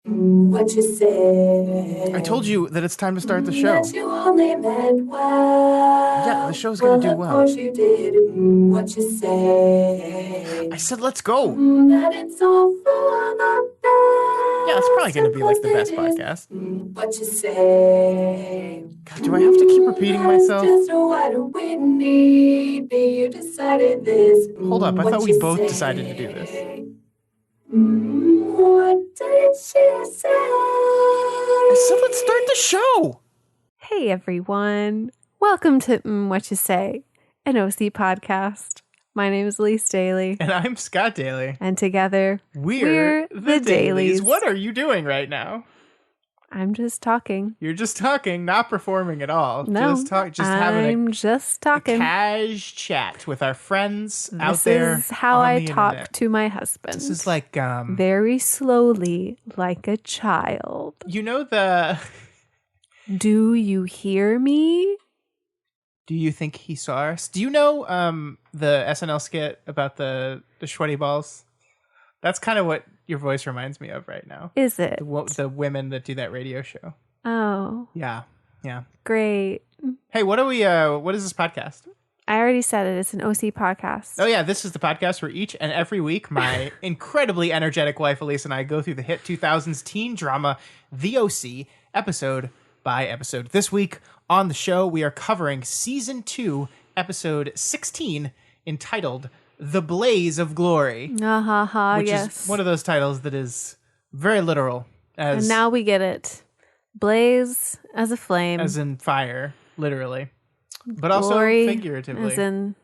What you say? I told you that it's time to start the show. That you only meant well. Yeah, the show's gonna do Of well. course you did. What you say? I said let's go. That it's all for the best. Yeah, it's probably gonna be like the best Of course it podcast. is. What you say? God, do I have to keep repeating myself? Just what we need. You decided this. Hold up, I What thought we you both say? decided to do this. What did she say? I said let's start the show. Hey everyone, welcome to Whatcha Say, an OC podcast. My name is Elyse Daly, And I'm Scott Daly. and together We're the Dailies. What are you doing right now? I'm just talking. You're just talking, not performing at all. No, just having I'm just a talking. cash chat with our friends out This there. is how on I the talk internet. to my husband. This is like very slowly, like a child. you know the Do you hear me? Do you think he saw us? Do you know the SNL skit about the sweaty balls? That's kind of what your voice reminds me of right now. Is it? The women that do that radio show. Oh, Yeah. great. Hey, what is this podcast? I already said it. It's an OC podcast. Oh yeah, this is the podcast where each and every week my incredibly energetic wife Elyse and I go through the hit 2000s teen drama The OC episode by episode. This week on the show we are covering season 2, episode 16, entitled The Blaze of Glory. Which Which is one of those titles that is very literal, as And now we get it. Blaze as a flame. as in fire, literally, but also Glory figuratively. As in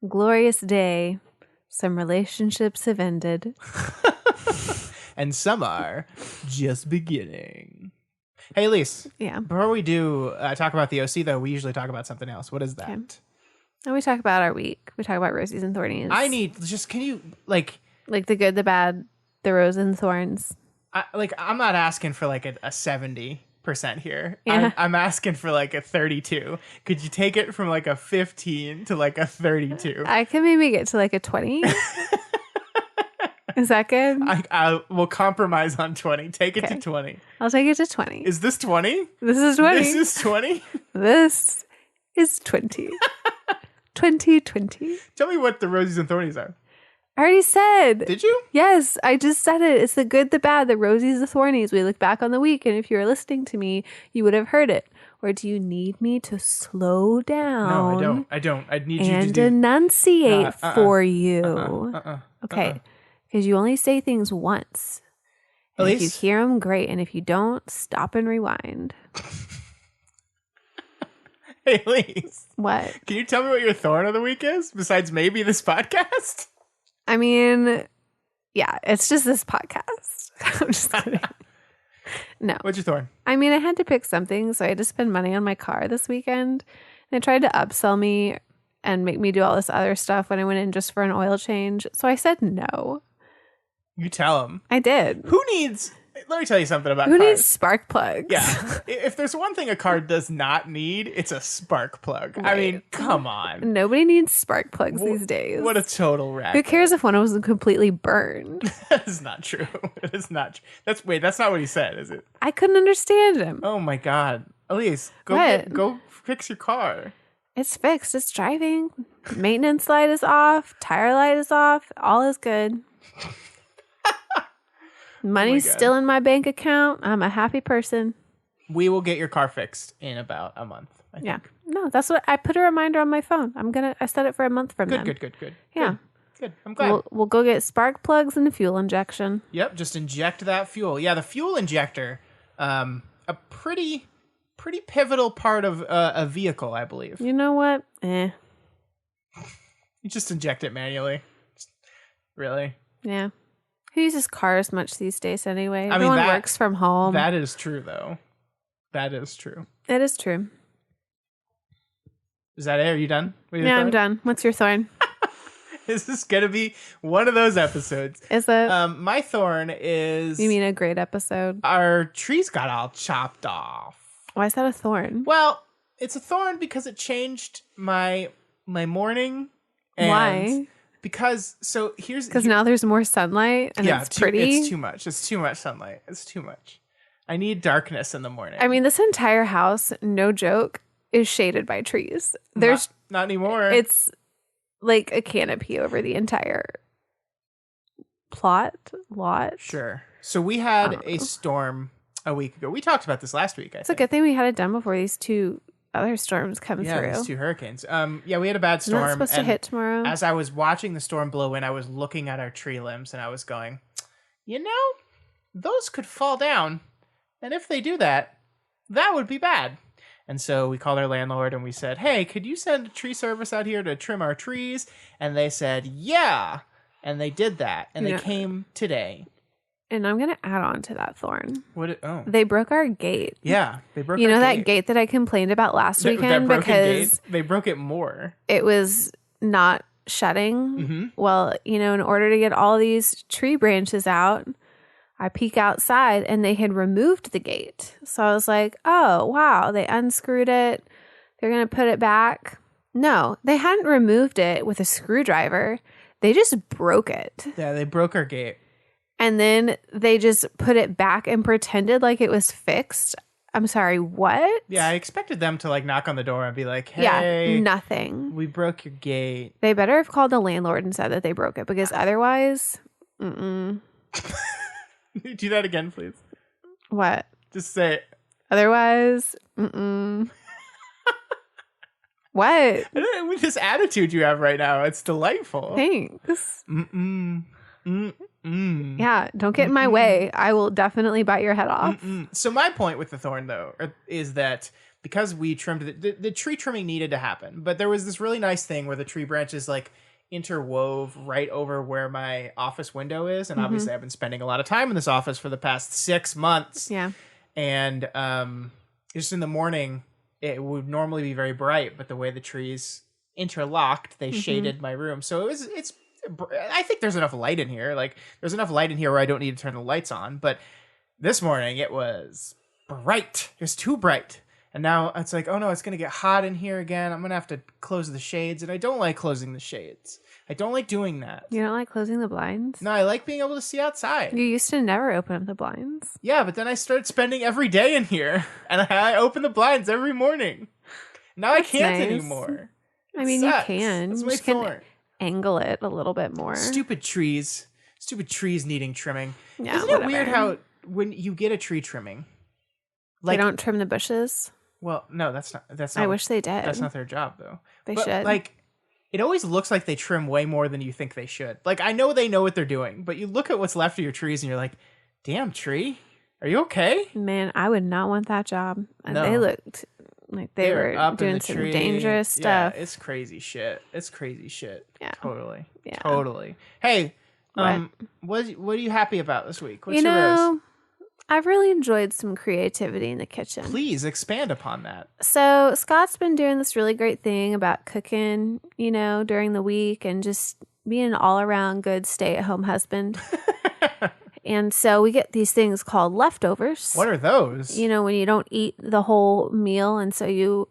glorious day. Some relationships have ended. And some are just beginning. Hey, Elyse, Yeah. before we do talk about the OC, though, we usually talk about something else. What is that? Okay. And we talk about our week. We talk about roses and thornies. Can you, like the good, the bad, the rose and thorns. I'm not asking for like a 70% here. Yeah. I'm asking for like a 32. Could you take it from like a 15 to like a 32? I can maybe get to like a 20. Is that good? I will compromise on 20. Take it to 20. I'll take it to 20. Is this 20? This is 20. This is 20? This is 20. 2020. Tell me what the roses and thornies are. I already said. Did you? Yes, I just said it. It's the good, the bad, the rosies, the thornies. We look back on the week, and if you were listening to me, you would have heard it. Or do you need me to slow down? No, I don't. I need you to And do... enunciate for you. Okay, because you only say things once. And if you Elyse? hear them, great. And if you don't, stop and rewind. Hey, Elyse, What? can you tell me what your thorn of the week is, besides maybe this podcast? I mean, yeah, it's just this podcast. I'm just kidding. No. What's your thorn? I mean, I had to pick something, so I had to spend money on my car this weekend. And they tried to upsell me and make me do all this other stuff when I went in just for an oil change. So I said no. You tell him. I did. Who needs... Let me tell you something about Who cars. needs spark plugs? Yeah. If there's one thing a car does not need, it's a spark plug. I Right. mean, come on. Nobody needs spark plugs these days. What a total wreck. Who cares if one was completely burned? That is not true. It is not true. That's not what he said, is it? I couldn't understand him. Oh my God. Elyse, What? go fix your car. It's fixed. It's driving. Maintenance light is off. Tire light is off. All is good. Money's God. still in my bank account. I'm a happy person. We will get your car fixed in about a month, I think. Yeah. No, that's what I put a reminder on my phone. I set it for a month from then. Good. Yeah. Good. I'm glad. We'll go get spark plugs and a fuel injection. Yep, just inject that fuel. Yeah, the fuel injector, a pretty pivotal part of a vehicle, I believe. You know what? You just inject it manually. Really? Yeah. Who uses cars much these days anyway? I mean, Everyone that- works from home. That is true, though. That is true. It is true. Is that it? Are you done? Yeah, I'm done. What's your thorn? This is going to be one of those episodes. Is it? My thorn is... You mean a great episode? our trees got all chopped off. Why is that a thorn? Well, it's a thorn because it changed my morning. And Why? Because so here's Because now there's more sunlight and it's pretty. It's too much. It's too much sunlight. It's too much. I need darkness in the morning. I mean, this entire house, no joke, is shaded by trees. There's not anymore. It's like a canopy over the entire lot. Sure. So we had a storm a week ago. We talked about this last week. It's a good thing we had it done before these two other storms come through. Yeah, these two hurricanes. We had a bad storm. Isn't that supposed to hit tomorrow? As I was watching the storm blow in, I was looking at our tree limbs and I was going, those could fall down. And if they do that, that would be bad. And so we called our landlord and we said, hey, could you send a tree service out here to trim our trees? And they said, yeah. And they did that. And they came today. And I'm going to add on to that, Thorn. They broke our gate. Yeah, they broke our gate. That gate that I complained about last weekend because they broke it more. It was not shutting. Mm-hmm. Well, in order to get all these tree branches out, I peek outside and they had removed the gate. So I was like, oh, wow, they unscrewed it. They're going to put it back. No, they hadn't removed it with a screwdriver. They just broke it. Yeah, they broke our gate. And then they just put it back and pretended like it was fixed. I'm sorry, what? Yeah, I expected them to knock on the door and be like, hey. Yeah, nothing. We broke your gate. They better have called the landlord and said that they broke it because otherwise, Do that again, please. What? Just say it. Otherwise, What? With this attitude you have right now, it's delightful. Thanks. Yeah, don't get in my way. I will definitely bite your head off. So my point with the thorn, though, is that because we trimmed the tree trimming needed to happen, but there was this really nice thing where the tree branches interwove right over where my office window is. And obviously I've been spending a lot of time in this office for the past 6 months. Yeah. And just in the morning, it would normally be very bright, but the way the trees interlocked, they shaded my room. So I think there's enough light in here. There's enough light in here where I don't need to turn the lights on. But this morning it was bright. It was too bright. And now it's like, oh no, it's going to get hot in here again. I'm going to have to close the shades. And I don't like closing the shades. I don't like doing that. You don't like closing the blinds? No, I like being able to see outside. You used to never open up the blinds. Yeah, but then I started spending every day in here. And I open the blinds every morning. Now I can't anymore. I mean, you can. That's you my just can thorn. Angle it a little bit more. Stupid trees needing trimming. Yeah, Isn't it weird how when you get a tree trimming, they don't trim the bushes? Well, no, that's not. I wish they did. That's not their job, though. They should. It always looks like they trim way more than you think they should. I know they know what they're doing, but you look at what's left of your trees and you're like, damn, tree, are you okay? Man, I would not want that job. And no. They looked like they were up doing some dangerous stuff. Yeah, it's crazy shit. Yeah. Totally. Yeah. Totally. Hey, what are you happy about this week? What's your rose? I've really enjoyed some creativity in the kitchen. Please expand upon that. So Scott's been doing this really great thing about cooking, during the week and just being an all-around good stay-at-home husband. And so we get these things called leftovers. What are those? When you don't eat the whole meal and so you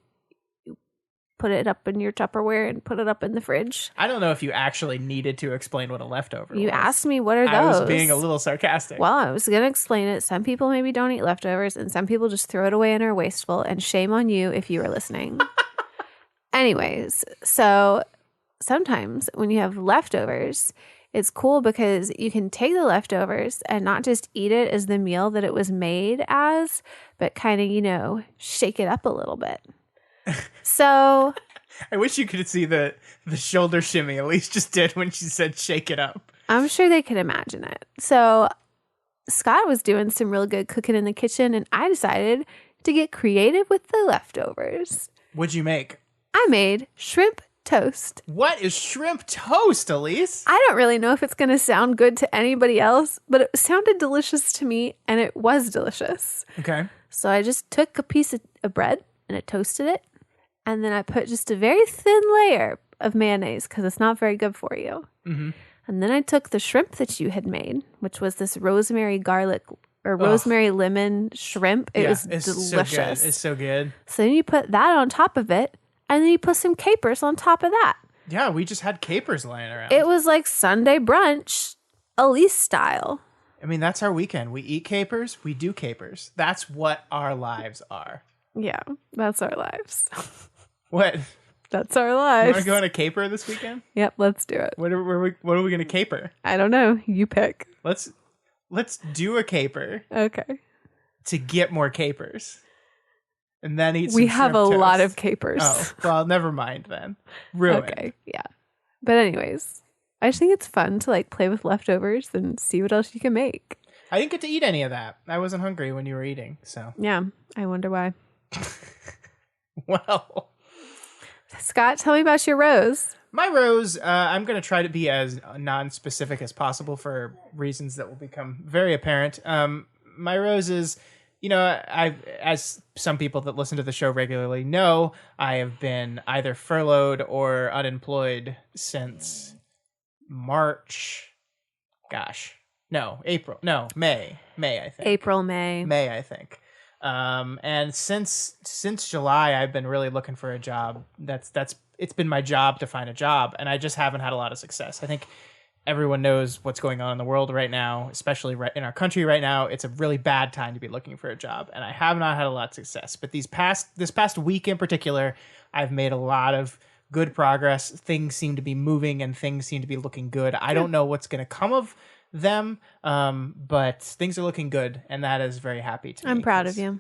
put it up in your Tupperware and put it up in the fridge. I don't know if you actually needed to explain what a leftover was. You asked me, what are those? I was being a little sarcastic. Well, I was going to explain it. Some people maybe don't eat leftovers and some people just throw it away and are wasteful, and shame on you if you are listening. Anyways, so sometimes when you have leftovers, it's cool because you can take the leftovers and not just eat it as the meal that it was made as, but kind of, shake it up a little bit. So I wish you could see the shoulder shimmy Elyse just did when she said shake it up. I'm sure they could imagine it. So Scott was doing some real good cooking in the kitchen, and I decided to get creative with the leftovers. What'd you make? I made shrimp toast. What is shrimp toast, Elyse? I don't really know if it's going to sound good to anybody else, but it sounded delicious to me, and it was delicious. Okay. So I just took a piece of bread and I toasted it, and then I put just a very thin layer of mayonnaise because it's not very good for you. Mm-hmm. And then I took the shrimp that you had made, which was this rosemary garlic or rosemary lemon shrimp. It was delicious. It's so good. So then you put that on top of it, and then you put some capers on top of that. Yeah, we just had capers lying around. It was like Sunday brunch, Elyse style. I mean, that's our weekend. We eat capers, we do capers. That's what our lives are. Yeah, that's our lives. What? That's our You lives. want to go on a caper this weekend? Yep, let's do it. What are we going to caper? I don't know. You pick. Let's do a caper Okay. to get more capers. And then eat some We have a shrimp lot toast. of capers. Oh, well, never mind then. Ruined. Okay, yeah. But anyways, I just think it's fun to like play with leftovers and see what else you can make. I didn't get to eat any of that. I wasn't hungry when you were eating, so. Yeah, I wonder why. Well. Scott, tell me about your rose. My rose, I'm going to try to be as non-specific as possible for reasons that will become very apparent. My rose is, as some people that listen to the show regularly know, I have been either furloughed or unemployed since March. Gosh, no, April, no, May, I think. April, May. May, I think. And since July, I've been really looking for a job. It's been my job to find a job, and I just haven't had a lot of success. I think everyone knows what's going on in the world right now, especially right in our country right now. It's a really bad time to be looking for a job, and I have not had a lot of success. But this past week in particular, I've made a lot of good progress. Things seem to be moving, and things seem to be looking good. I don't know what's going to come of them, but things are looking good, and that is very happy to me. I'm proud of you.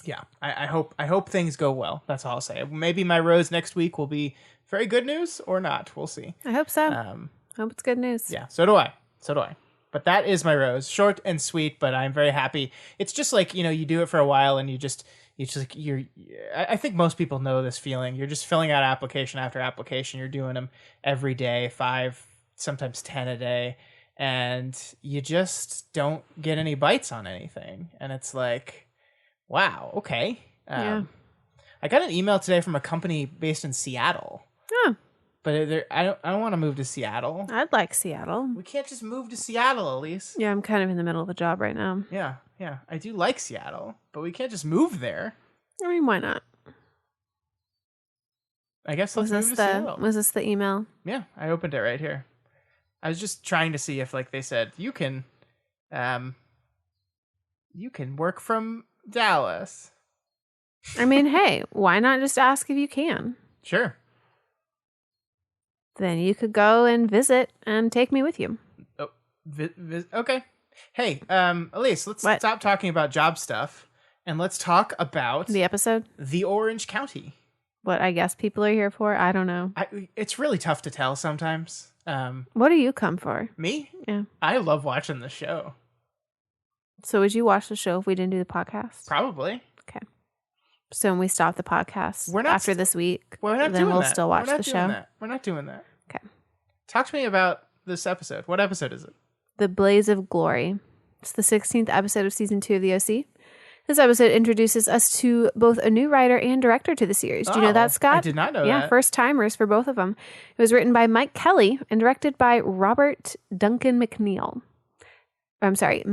Yeah, I hope things go well. That's all I'll say. Maybe my rose next week will be very good news or not. We'll see. I hope so. Hope it's good news. Yeah, so do I. But that is my rose. Short and sweet, but I'm very happy. It's just like, you do it for a while and I think most people know this feeling. You're just filling out application after application. You're doing them every day, 5, sometimes 10 a day, and you just don't get any bites on anything. And it's like, wow, okay. Yeah. I got an email today from a company based in Seattle. Oh, But I don't want to move to Seattle. I'd like Seattle. We can't just move to Seattle, Elyse. Yeah, I'm kind of in the middle of a job right now. Yeah. I do like Seattle, but we can't just move there. I mean, why not? I guess let's move to Seattle. Was this the email? Yeah, I opened it right here. I was just trying to see if, like, they said you can work from Dallas. I mean, hey, why not just ask if you can? Sure. Then you could go and visit and take me with you. Oh, okay. Hey, Elyse, let's stop talking about job stuff and let's talk about The episode? the Orange County. What I guess people are here for? I don't know. It's really tough to tell sometimes. What do you come for? Me? Yeah. I love watching the show. So would you watch the show if we didn't do the podcast? Probably. Okay. So when we stop the podcast We're not after this week, We're not then doing we'll that. still watch We're not the doing show. that. We're not doing that. Okay. Talk to me about this episode. What episode is it? The Blaze of Glory. It's the 16th episode of season 2 of the OC. This episode introduces us to both a new writer and director to the series. Do you know that, Scott? I did not know that. Yeah, first timers for both of them. It was written by Mike Kelly and directed by Robert Duncan McNeil. I'm sorry,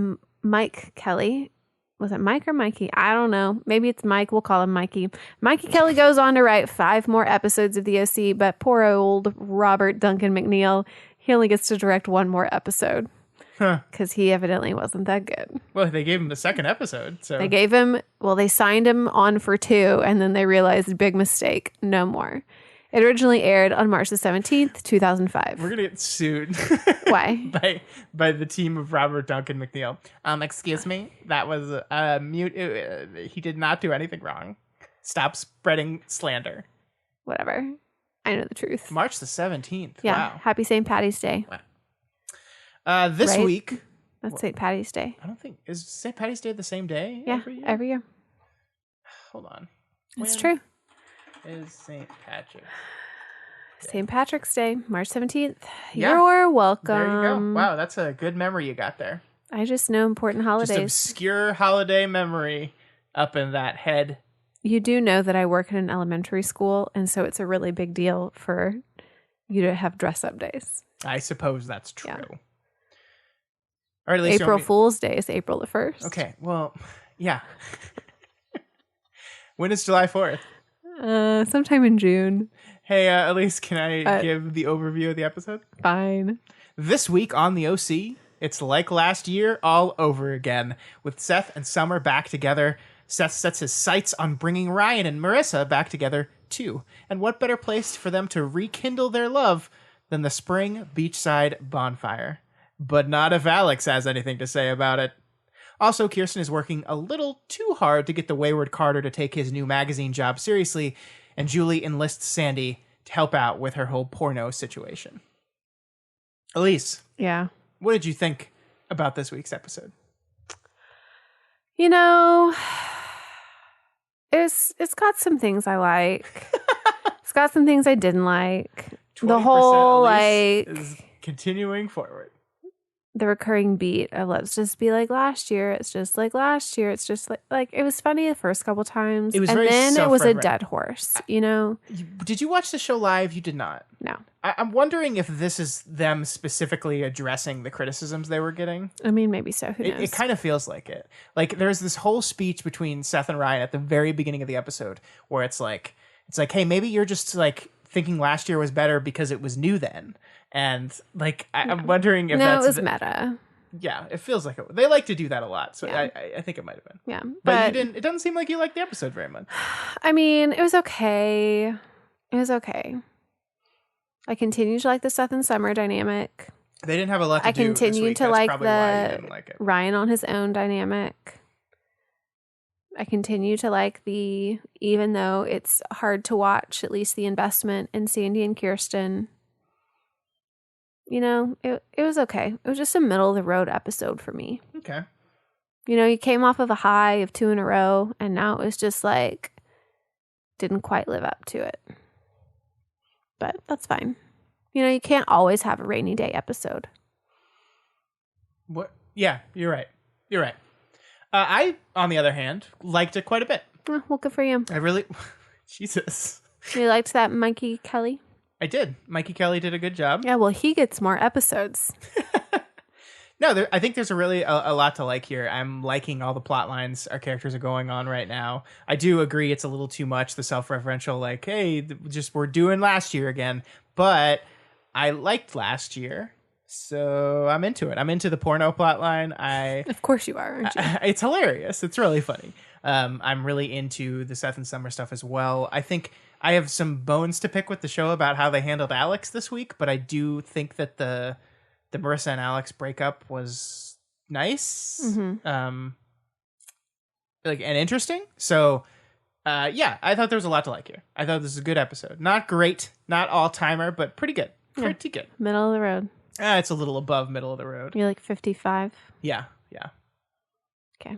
Mike Kelly. Was it Mike or Mikey? I don't know. Maybe it's Mike. We'll call him Mikey. Mikey Kelly goes on to write 5 more episodes of the OC, but poor old Robert Duncan McNeil, he only gets to direct 1 more episode. Because he evidently wasn't that good. Well, they gave him the second episode. So They signed him on for 2, and then they realized, big mistake, no more. It originally aired on March the 17th, 2005. We're going to get sued. Why? by the team of Robert Duncan McNeil. Excuse me? That was mute. He did not do anything wrong. Stop spreading slander. Whatever. I know the truth. March the 17th. Yeah. Wow. Happy St. Patty's Day. Wow. This Right? week. That's St. Patty's Day. I don't think. Is St. Patty's Day the same day? Yeah, every year. Hold on. It's When true. is St. Patrick's? St. Patrick's Day, March 17th. Yeah. You're welcome. There you go. Wow, that's a good memory you got there. I just know important Just holidays. obscure holiday memory up in that head. You do know that I work in an elementary school, and so it's a really big deal for you to have dress-up days. I suppose that's true. Yeah. All right, Elyse, April Fool's Day is April the 1st. Okay, well, yeah. When is July 4th? Sometime in June. Hey, Elyse, can I give the overview of the episode? Fine. This week on the OC, it's like last year all over again, with Seth and Summer back together. Seth sets his sights on bringing Ryan and Marissa back together, too. And what better place for them to rekindle their love than the spring beachside bonfire? But not if Alex has anything to say about it. Also, Kirsten is working a little too hard to get the wayward Carter to take his new magazine job seriously, and Julie enlists Sandy to help out with her whole porno situation. Elyse. Yeah. What did you think about this week's episode? You know, it's got some things I like. It's got some things I didn't like. The whole is continuing forward. The recurring beat of let's just be like last year. It's just like last year. It's just like it was funny the first couple times. It was and very then it was a self-referent. dead horse, you know? Did you watch the show live? You did not. No. I'm wondering if this is them specifically addressing the criticisms they were getting. I mean, maybe so. Who knows? It kind of feels like it. Like there's this whole speech between Seth and Ryan at the very beginning of the episode where it's like, hey, maybe you're just like thinking last year was better because it was new then. And like, I'm wondering if it was meta. Yeah, it feels like it. They like to do that a lot, so Yeah. I think it might have been. Yeah, but you didn't. It doesn't seem like you liked the episode very much. I mean, it was okay. It was okay. I continue to like the Seth and Summer dynamic. They didn't have a lot to do. I continue this week. to That's like probably why you the didn't like it. Ryan on his own dynamic. I continue to like even though it's hard to watch, at least the investment in Sandy and Kirsten. You know, it was okay. It was just a middle of the road episode for me. Okay. You know, you came off of a high of 2 in a row, and now it was just like, didn't quite live up to it. But that's fine. You know, you can't always have a rainy day episode. What? Yeah, you're right. You're right. I, on the other hand, liked it quite a bit. Well, good for you. I really, Jesus. You liked that Mikey Kelly? I did. Mikey Kelly did a good job. Yeah, well, he gets more episodes. No, I think there's a lot to like here. I'm liking all the plot lines our characters are going on right now. I do agree it's a little too much, the self-referential, like, hey, just we're doing last year again. But I liked last year, so I'm into it. I'm into the porno plot line. Of course you are, aren't you? It's hilarious. It's really funny. I'm really into the Seth and Summer stuff as well. I think I have some bones to pick with the show about how they handled Alex this week, but I do think that the Marissa and Alex breakup was nice, and interesting. So, yeah, I thought there was a lot to like here. I thought this was a good episode. Not great, not all timer, but pretty good. Pretty good. Middle of the road. It's a little above middle of the road. You're like 55. Yeah. Okay.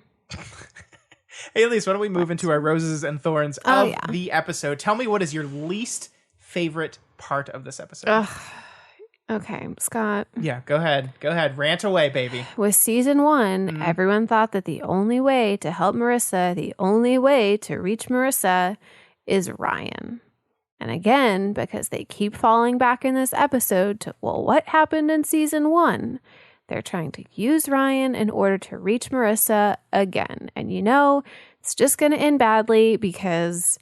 Hey, Elyse, why don't we move into our roses and thorns of the episode? Tell me, what is your least favorite part of this episode? Okay, Scott. Yeah, go ahead. Rant away, baby. With season 1, everyone thought that the only way to help Marissa, the only way to reach Marissa is Ryan. And again, because they keep falling back in this episode to, well, what happened in season 1? They're trying to use Ryan in order to reach Marissa again. And you know, it's just going to end badly because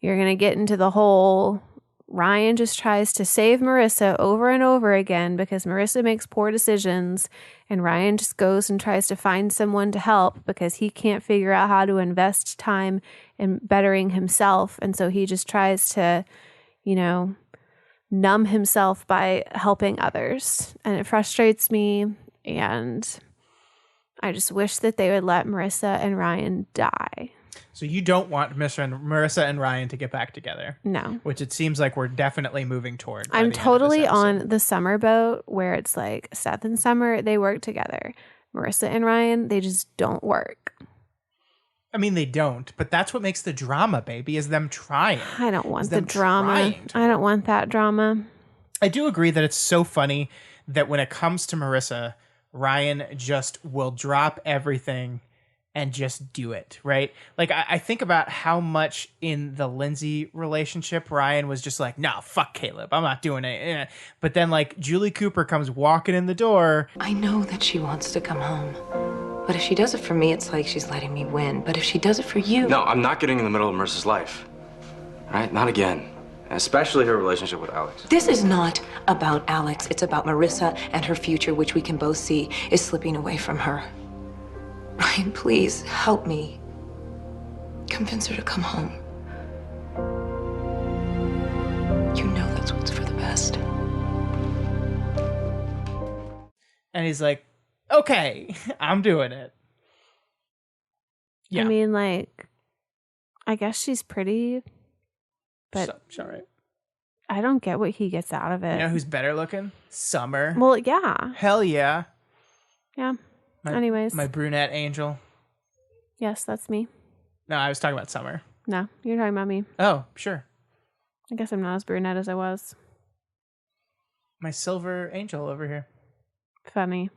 you're going to get into the whole Ryan just tries to save Marissa over and over again because Marissa makes poor decisions, and Ryan just goes and tries to find someone to help because he can't figure out how to invest time in bettering himself. And so he just tries to, you know, numb himself by helping others. And it frustrates me. And I just wish that they would let Marissa and Ryan die. So you don't want Marissa and Ryan to get back together? No. Which it seems like we're definitely moving toward. I'm totally on the Summer boat where it's like Seth and Summer, they work together. Marissa and Ryan, they just don't work. I mean, they don't, but that's what makes the drama, baby, is them trying. I don't want the drama. I don't want that drama. I do agree that it's so funny that when it comes to Marissa, Ryan just will drop everything and just do it, right? Like, I think about how much in the Lindsay relationship, Ryan was just like, no, fuck Caleb, I'm not doing it. But then, like, Julie Cooper comes walking in the door. I know that she wants to come home. But if she does it for me, it's like she's letting me win. But if she does it for you... No, I'm not getting in the middle of Marissa's life. All right? Not again. Especially her relationship with Alex. This is not about Alex. It's about Marissa and her future, which we can both see is slipping away from her. Ryan, please help me. Convince her to come home. You know that's what's for the best. And he's like, okay, I'm doing it. Yeah. I mean, like, I guess she's pretty, but She's all right. I don't get what he gets out of it. You know who's better looking? Summer. Well, yeah. Hell yeah. Yeah. My, Anyways. My brunette angel. Yes, that's me. No, I was talking about Summer. No, you're talking about me. Oh, sure. I guess I'm not as brunette as I was. My silver angel over here. Funny.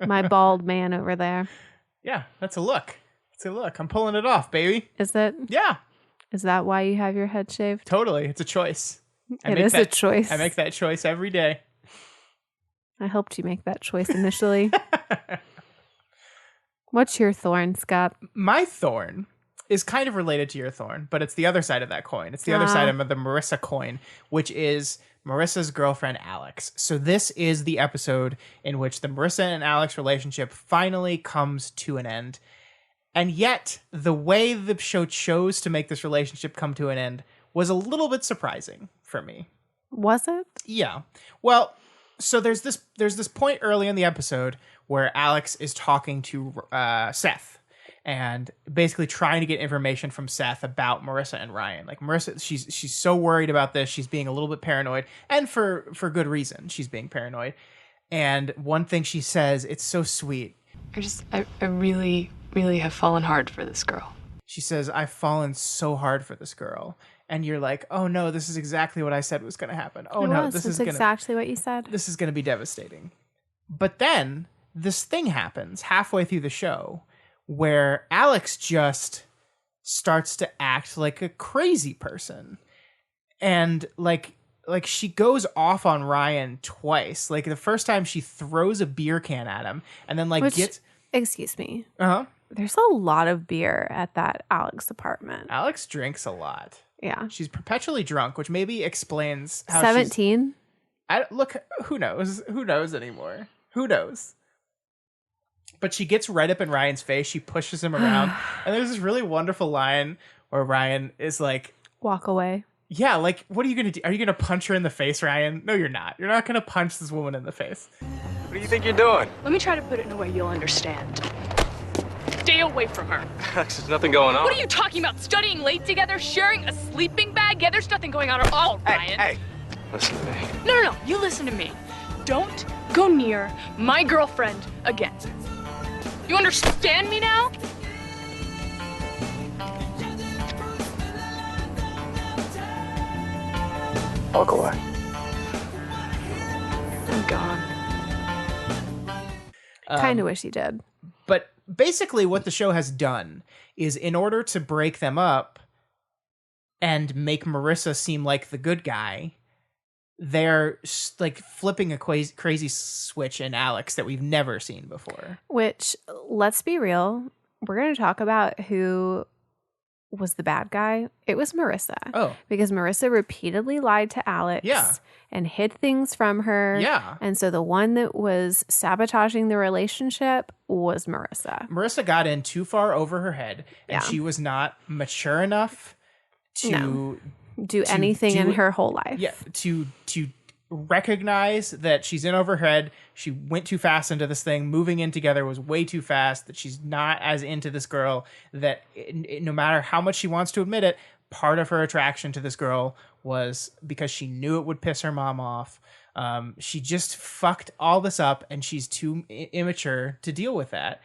My bald man over there. Yeah, that's a look. It's a look. I'm pulling it off, baby. Is it? Yeah, Is that why you have your head shaved? totally. It's a choice. It is a choice. I make that choice every day. I helped you make that choice initially. What's your thorn, Scott? My thorn is kind of related to your thorn, but it's the other side of that coin. It's the other side of the Marissa coin, which is Marissa's girlfriend, Alex. So this is the episode in which the Marissa and Alex relationship finally comes to an end. And yet, the way the show chose to make this relationship come to an end was a little bit surprising for me. Was it? Yeah. Well, so there's this point early in the episode where Alex is talking to Seth and basically trying to get information from Seth about Marissa and Ryan. Like Marissa, she's so worried about this. She's being a little bit paranoid, and for good reason. She's being paranoid. And one thing she says, it's so sweet. I really, really have fallen hard for this girl. She says, I've fallen so hard for this girl. And you're like, oh no, this is exactly what I said was going to happen. Oh no, this is exactly what you said. This is going to be devastating. But then this thing happens halfway through the show where Alex just starts to act like a crazy person. And like she goes off on Ryan twice. Like the first time she throws a beer can at him and then excuse me. Uh-huh. There's a lot of beer at that Alex apartment. Alex drinks a lot. Yeah. She's perpetually drunk, which maybe explains how 17? Look, who knows? Who knows anymore? Who knows? But she gets right up in Ryan's face. She pushes him around. And there's this really wonderful line where Ryan is like, walk away. Yeah, like, what are you going to do? Are you going to punch her in the face, Ryan? No, you're not. You're not going to punch this woman in the face. What do you think you're doing? Let me try to put it in a way you'll understand. Stay away from her. There's nothing going on. What are you talking about? Studying late together? Sharing a sleeping bag? Yeah, there's nothing going on at all, Ryan. Hey, listen to me. No. You listen to me. Don't go near my girlfriend again. You understand me now? Walk away. I'm gone. Kind of wish he did. But basically what the show has done is in order to break them up and make Marissa seem like the good guy, they're like flipping a crazy switch in Alex that we've never seen before. Which, let's be real, we're going to talk about who was the bad guy. It was Marissa. Oh. Because Marissa repeatedly lied to Alex. Yeah. And hid things from her. Yeah. And so the one that was sabotaging the relationship was Marissa. Marissa got in too far over her head, and she was not mature enough to do anything in her whole life. Yeah, to recognize that she's in over her head. She went too fast into this thing. Moving in together was way too fast. That she's not as into this girl. That no matter how much she wants to admit it, part of her attraction to this girl was because she knew it would piss her mom off. She just fucked all this up, and she's too immature to deal with that.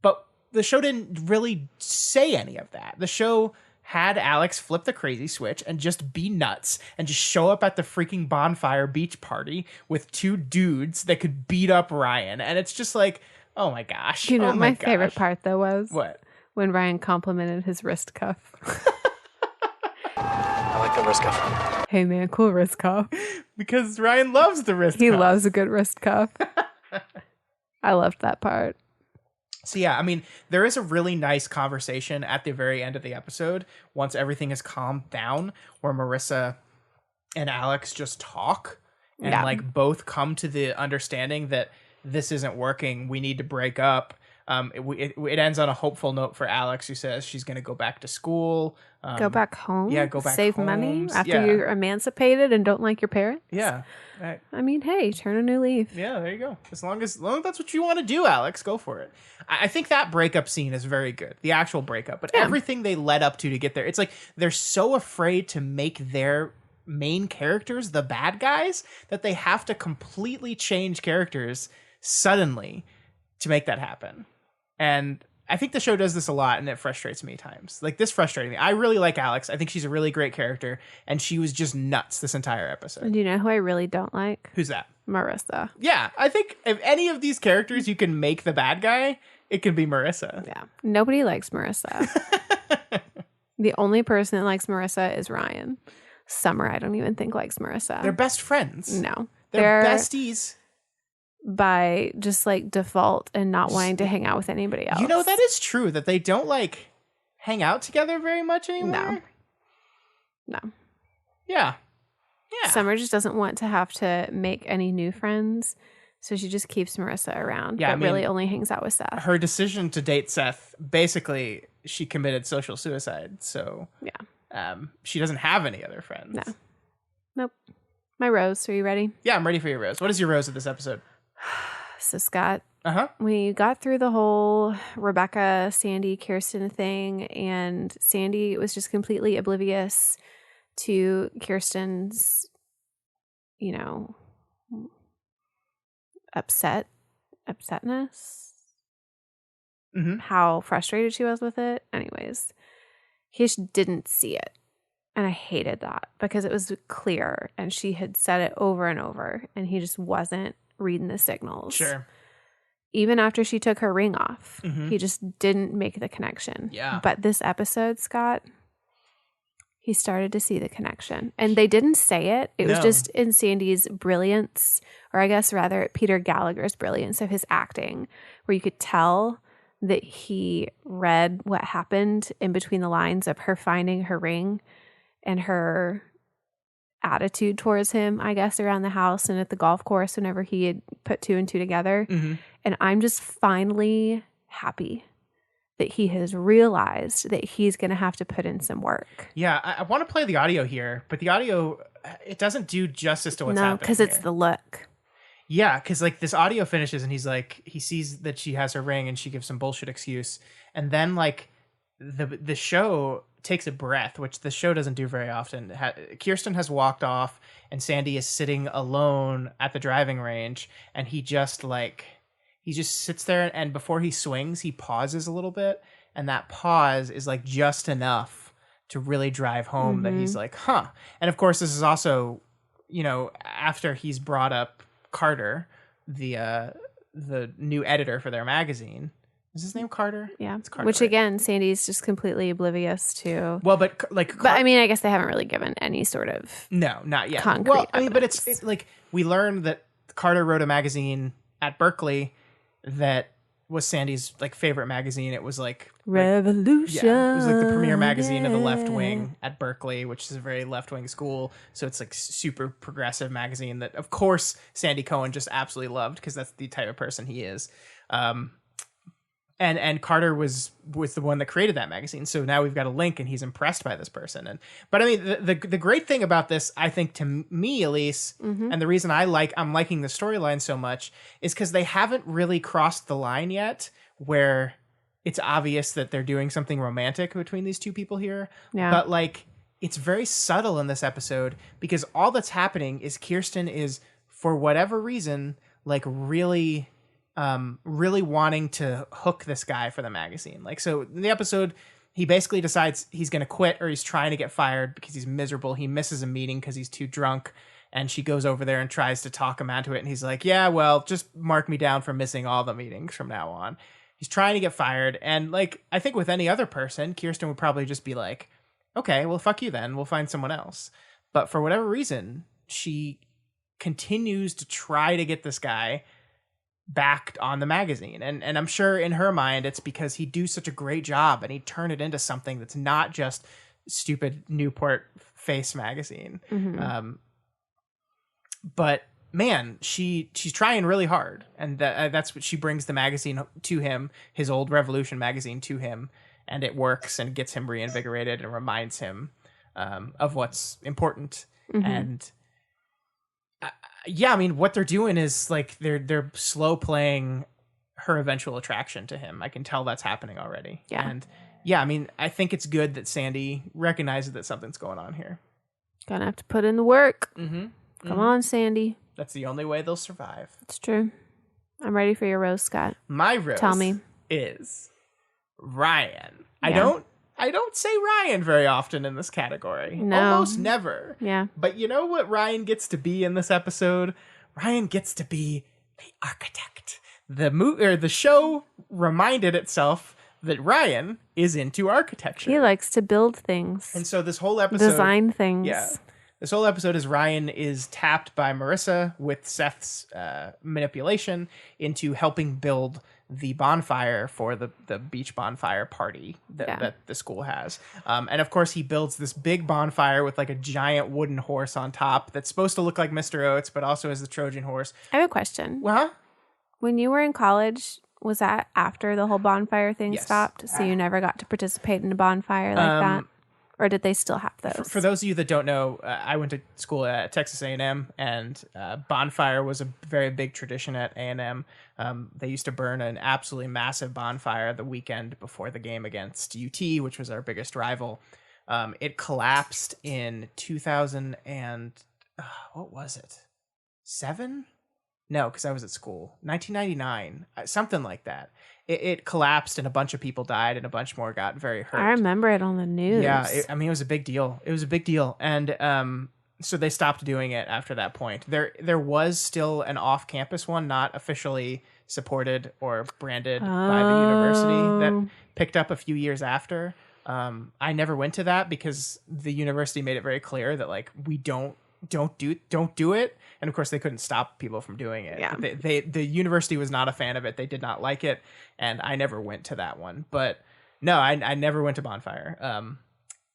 But the show didn't really say any of that. The show had Alex flip the crazy switch and just be nuts and just show up at the freaking bonfire beach party with two dudes that could beat up Ryan. And it's just like, oh my gosh. You know, my favorite part though was what? When Ryan complimented his wrist cuff. I like the wrist cuff. Hey man, cool wrist cuff. Because Ryan loves the wrist cuff. He loves a good wrist cuff. I loved that part. So yeah, I mean, there is a really nice conversation at the very end of the episode once everything is calmed down, where Marissa and Alex just talk and Yeah. like both come to the understanding that this isn't working. We need to break up. It ends on a hopeful note for Alex, who says she's going to go back to school. Go back home. yeah, go back Save money homes. after Yeah. you're emancipated and don't like your parents. Yeah. Right. I mean, hey, turn a new leaf. Yeah, there you go. As long as that's what you want to do, Alex, go for it. I think that breakup scene is very good. The actual breakup, but everything they led up to get there, it's like they're so afraid to make their main characters the bad guys that they have to completely change characters suddenly to make that happen. And I think the show does this a lot, and it frustrates me at times. Like, this frustrated me. I really like Alex. I think she's a really great character, and she was just nuts this entire episode. And do you know who I really don't like? Who's that? Marissa. Yeah, I think if any of these characters you can make the bad guy, it can be Marissa. Yeah. Nobody likes Marissa. The only person that likes Marissa is Ryan. Summer, I don't even think likes Marissa. They're best friends. No. They're besties. By just like default and not wanting to hang out with anybody else. You know, that is true, that they don't like hang out together very much anymore. No. Yeah. Yeah. Summer just doesn't want to have to make any new friends. So she just keeps Marissa around, Yeah, but I mean, really only hangs out with Seth. her decision to date Seth, basically, she committed social suicide. So Yeah. She doesn't have any other friends. No. Nope. My rose, are you ready? Yeah, I'm ready for your rose. What is your rose of this episode? So Scott, Uh-huh. we got through the whole Rebecca, Sandy, Kirsten thing, and Sandy was just completely oblivious to Kirsten's, upsetness, Mm-hmm. how frustrated she was with it. Anyways, he just didn't see it. And I hated that because it was clear and she had said it over and over and he just wasn't reading the signals. Sure. Even after she took her ring off, Mhm. he just didn't make the connection. Yeah. But this episode, Scott, he started to see the connection. And they didn't say it. It was No. just in Sandy's brilliance, or I guess rather Peter Gallagher's brilliance of his acting, where you could tell that he read what happened in between the lines of her finding her ring and her attitude towards him, I guess, around the house and at the golf course whenever he had put two and two together. Mm-hmm. And I'm just finally happy that he has realized that he's going to have to put in some work. Yeah, I want to play the audio here, but the audio, it doesn't do justice to what's No, happening. because it's here. the look. Yeah, because like this audio finishes and he's like, he sees that she has her ring and she gives some bullshit excuse. And then like the show takes a breath, which the show doesn't do very often. Kirsten has walked off and Sandy is sitting alone at the driving range. And he just sits there, and before he swings, he pauses a little bit. And that pause is like just enough to really drive home that he's like, huh. And of course, this is also, after he's brought up Carter, the new editor for their magazine. Is his name Carter? Yeah. It's Carter, Which right? again, Sandy's just completely oblivious to. Well, but like, But I mean, I guess they haven't really given any sort of. no, not yet. Concrete Well, I mean, but evidence. it's like we learned that Carter wrote a magazine at Berkeley that was Sandy's like favorite magazine. It was like Revolution. yeah, it was like the premier magazine of the left yeah. wing at Berkeley, which is a very left wing school. So it's like super progressive magazine that, of course, Sandy Cohen just absolutely loved because that's the type of person he is. And Carter was the one that created that magazine. So now we've got a link, and he's impressed by this person. But I mean, the great thing about this, I think, to me, Elyse, and the reason I'm liking the storyline so much is because they haven't really crossed the line yet, where it's obvious that they're doing something romantic between these two people here. Yeah. But like, it's very subtle in this episode because all that's happening is Kirsten is, for whatever reason, like really wanting to hook this guy for the magazine. Like, so in the episode, he basically decides he's going to quit, or he's trying to get fired because he's miserable. He misses a meeting because he's too drunk, and she goes over there and tries to talk him out to it. And he's like, yeah, well, just mark me down for missing all the meetings from now on. He's trying to get fired. And like, I think with any other person, Kirsten would probably just be like, okay, well, fuck you then. We'll find someone else. But for whatever reason, she continues to try to get this guy backed on the magazine. And I'm sure in her mind, it's because he'd do such a great job and he'd turn it into something that's not just stupid Newport Face magazine. But man, she's trying really hard. And that's what she brings the magazine to him, his old Revolution magazine to him. And it works and gets him reinvigorated and reminds him of what's important. And yeah, I mean, what they're doing is like they're slow playing her eventual attraction to him. I can tell that's happening already. Yeah. And yeah, I mean, I think it's good that Sandy recognizes that something's going on here. Gonna have to put in the work. Come on, Sandy. That's the only way they'll survive. It's true. I'm ready for your rose, Scott. My rose Tell me. is Ryan. Yeah. I don't say Ryan very often in this category. No. Almost never. Yeah. But you know what Ryan gets to be in this episode? Ryan gets to be the architect. The show reminded itself that Ryan is into architecture. He likes to build things. And so this whole episode, design things. Yeah. This whole episode is Ryan is tapped by Marissa with Seth's manipulation into helping build the bonfire for the beach bonfire party that the school has. And of course he builds this big bonfire with like a giant wooden horse on top that's supposed to look like Mr. Oates, but also is the Trojan horse. I have a question. Well, When you were in college, was that after the whole bonfire thing Yes. stopped? So you never got to participate in a bonfire like that? Or did they still have those? For those of you that don't know, I went to school at Texas A&M, and bonfire was a very big tradition at A&M. They used to burn an absolutely massive bonfire the weekend before the game against UT, which was our biggest rival. It collapsed in 2000 and what was it? 7? No, because I was at school. 1999, something like that. It collapsed and a bunch of people died and a bunch more got very hurt. I remember it on the news. Yeah, it was a big deal. It was a big deal. And so they stopped doing it after that point. There was still an off-campus one, not officially supported or branded by the university, that picked up a few years after. I never went to that because the university made it very clear that like we don't do it. And of course they couldn't stop people from doing it. Yeah. The university was not a fan of it. They did not like it. And I never went to that one, but no, I never went to bonfire.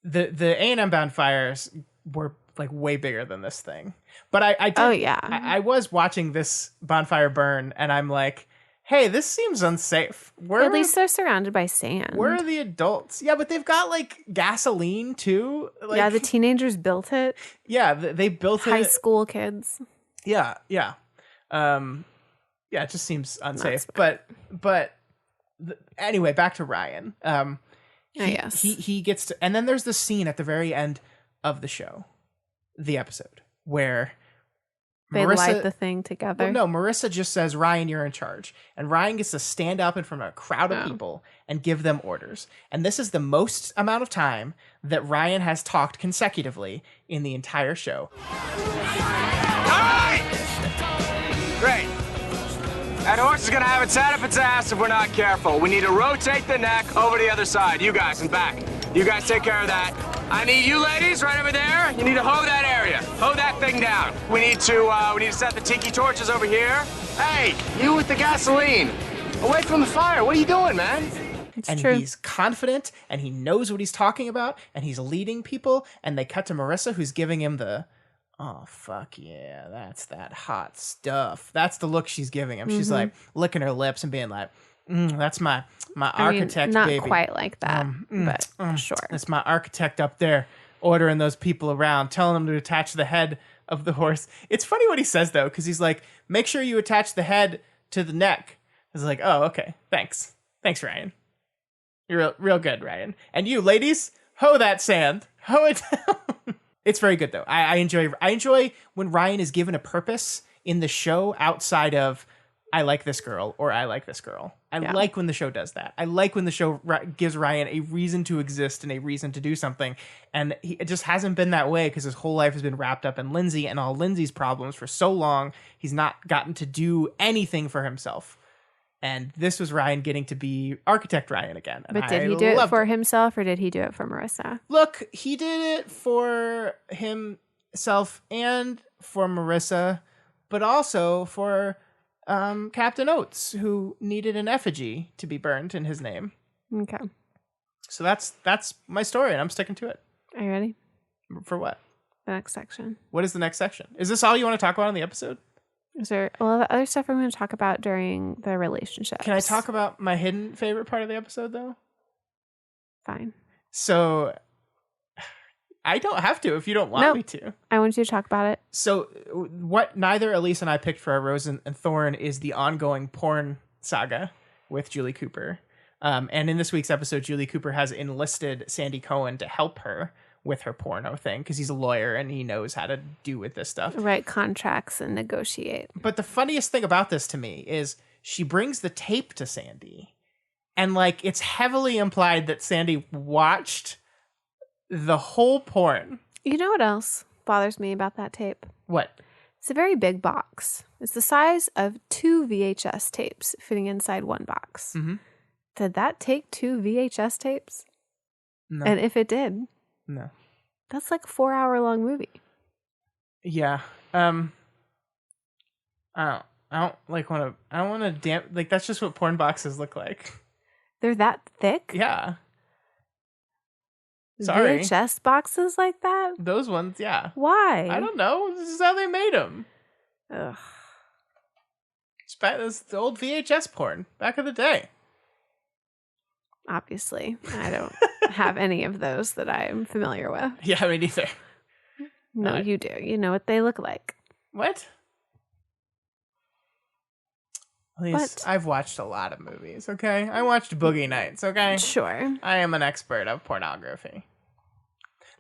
The A&M bonfires were like way bigger than this thing, but I was watching this bonfire burn and I'm like, hey, this seems unsafe. At least they're surrounded by sand. Where are the adults? Yeah, but they've got like gasoline too. Like, yeah, the teenagers built it. Yeah, they built High it. school kids. Yeah. It just seems unsafe. But anyway, back to Ryan. Yes. He gets to, and then there's the scene at the very end of the show, the episode where They Marissa, light the thing together. Well, no, Marissa just says, Ryan, you're in charge. And Ryan gets to stand up in front of a crowd of people and give them orders. And this is the most amount of time that Ryan has talked consecutively in the entire show. All right! Great. That horse is gonna have its head up its ass if we're not careful. We need to rotate the neck over to the other side. You guys in back. You guys take care of that. I need you ladies right over there. You need to hoe that area. Hoe that thing down. We need to set the tiki torches over here. Hey, you with the gasoline. Away from the fire. What are you doing, man? And true. he's confident and he knows what he's talking about and he's leading people. And they cut to Marissa, who's giving him the, oh, fuck yeah, that's that hot stuff. That's the look she's giving him. She's like licking her lips and being like, that's my architect, not baby. Not quite like that, but sure. That's my architect up there ordering those people around, telling them to attach the head of the horse. It's funny what he says, though, because he's like, make sure you attach the head to the neck. It's like, oh, okay, thanks. Thanks, Ryan. You're real good, Ryan. And you, ladies, hoe that sand. Hoe it down. It's very good, though. I enjoy when Ryan is given a purpose in the show outside of, I like this girl or I like this girl. I like when the show does that. I like when the show gives Ryan a reason to exist and a reason to do something. And it just hasn't been that way because his whole life has been wrapped up in Lindsay and all Lindsay's problems for so long. He's not gotten to do anything for himself. And this was Ryan getting to be architect Ryan again. And But did he do it for himself or did he do it for Marissa? Look, he did it for himself and for Marissa, but also for Captain Oates, who needed an effigy to be burned in his name. Okay. So that's my story, and I'm sticking to it. Are you ready? For what? The next section. What is the next section? Is this all you want to talk about in the episode? Is there a lot of other stuff I'm going to talk about during the relationship? Can I talk about my hidden favorite part of the episode, though? Fine. So I don't have to if you don't want me to. I want you to talk about it. So what neither Elyse and I picked for our Rose and Thorn is the ongoing porn saga with Julie Cooper. And in this week's episode, Julie Cooper has enlisted Sandy Cohen to help her with her porno thing because he's a lawyer and he knows how to do with this stuff. Write contracts and negotiate. But the funniest thing about this to me is she brings the tape to Sandy. And like it's heavily implied that Sandy watched the whole porn. You know what else bothers me about that tape? What? It's a very big box. It's the size of 2 VHS tapes fitting inside one box. Mm-hmm. Did that take 2 VHS tapes? No. And if it did, No. that's like a 4-hour-long movie. Yeah. I don't want to damn like that's just what porn boxes look like. They're that thick? Yeah. Sorry. VHS boxes like that? Those ones, yeah. Why? I don't know. This is how they made them. Ugh. It's the old VHS porn back in the day. Obviously, I don't have any of those that I'm familiar with. Yeah, me neither. No, you do. You know what they look like. What? At least I've watched a lot of movies, okay? I watched Boogie Nights, okay? Sure. I am an expert of pornography.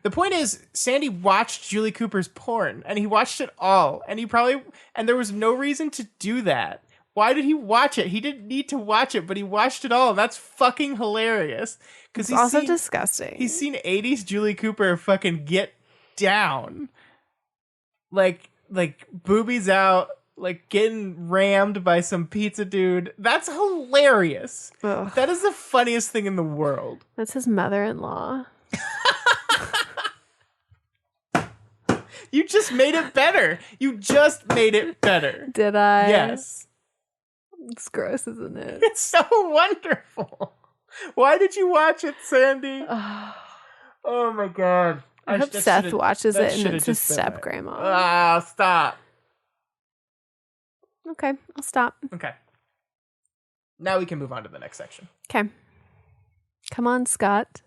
The point is, Sandy watched Julie Cooper's porn, and he watched it all, and there was no reason to do that. Why did he watch it? He didn't need to watch it, but he watched it all, and that's fucking hilarious. It's also disgusting. He's seen 80s Julie Cooper fucking get down. Like boobies out, like getting rammed by some pizza dude. That's hilarious. Ugh. That is the funniest thing in the world. That's his mother-in-law. You just made it better. You just made it better. Did I? Yes. It's gross, isn't it? It's so wonderful. Why did you watch it, Sandy? Oh my god. I hope Seth watches it and it's his step-grandma. Ah, stop. Okay, I'll stop. Okay. Now we can move on to the next section. Okay. Come on, Scott.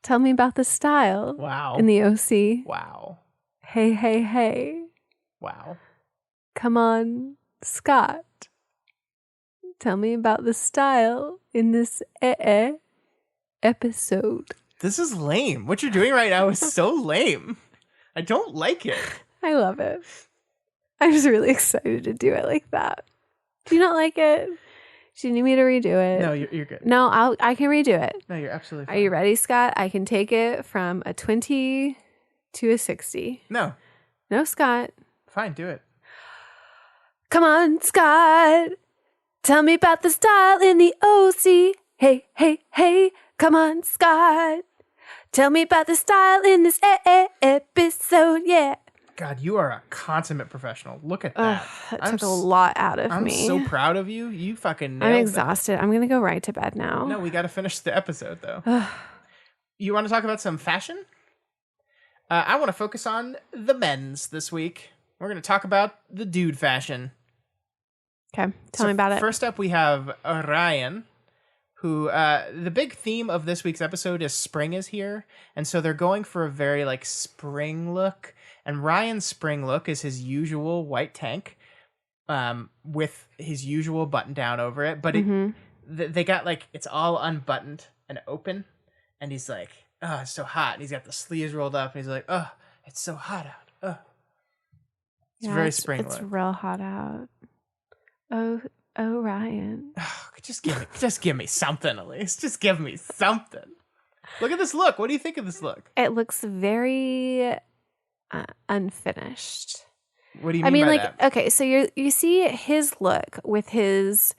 Tell me about the style. Wow. In the OC. Wow. Hey, hey, hey. Wow. Come on, Scott. Tell me about the style in this episode. This is lame. What you're doing right now is so lame. I don't like it. I love it. I'm just really excited to do it like that. Do you not like it? Do you need me to redo it? No, you're good. No, I can redo it. No, you're absolutely fine. Are you ready, Scott? I can take it from a 20 to a 60. No. No, Scott. Fine, do it. Come on, Scott. Tell me about the style in the OC. Hey, hey, hey. Come on, Scott. Tell me about the style in this episode, yeah. God, you are a consummate professional. Look at that. That took a lot out of me. I'm so proud of you. You fucking nailed I'm it. exhausted. I'm going to go right to bed now. No, we got to finish the episode, though. You want to talk about some fashion? I want to focus on the men's this week. We're going to talk about the dude fashion. Okay, tell me about it. First up, we have Ryan, who the big theme of this week's episode is spring is here. And so they're going for a very like spring look. And Ryan's spring look is his usual white tank with his usual button down over it. But they got like, it's all unbuttoned and open. And he's like, oh, it's so hot. And he's got the sleeves rolled up. And he's like, oh, it's so hot out. Oh. It's very spring look. It's real hot out. Oh, Ryan. Oh, just give me something, Elyse. Just give me something. Look at this look. What do you think of this look? It looks very unfinished. What do you mean by like, that? Okay, so you see his look with his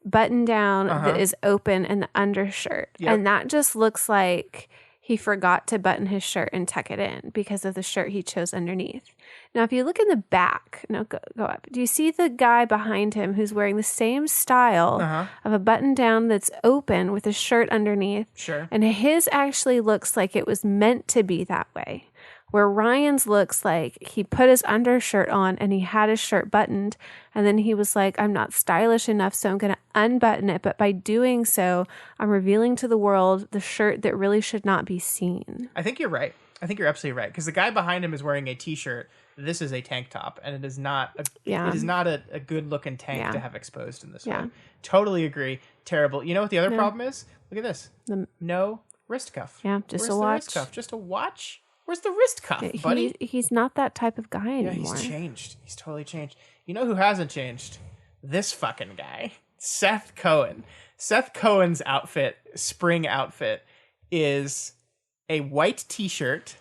button down that is open and the undershirt. Yep. And that just looks like he forgot to button his shirt and tuck it in because of the shirt he chose underneath. Now, if you look in the back, no, go up. Do you see the guy behind him who's wearing the same style of a button down that's open with a shirt underneath? Sure. And his actually looks like it was meant to be that way. Where Ryan's looks like he put his undershirt on and he had his shirt buttoned. And then he was like, I'm not stylish enough, so I'm going to unbutton it. But by doing so, I'm revealing to the world the shirt that really should not be seen. I think you're right. I think you're absolutely right. Because the guy behind him is wearing a t-shirt. This is a tank top. And it is not a good looking tank to have exposed in this way. Totally agree. Terrible. You know what the other problem is? Look at this. No wrist cuff. Yeah, just Where's a the watch. Wrist cuff? Just a watch? Where's the wrist cuff, buddy? He's not that type of guy anymore. Yeah, he's changed. He's totally changed. You know who hasn't changed? This fucking guy. Seth Cohen. Seth Cohen's outfit, spring outfit, is a white t-shirt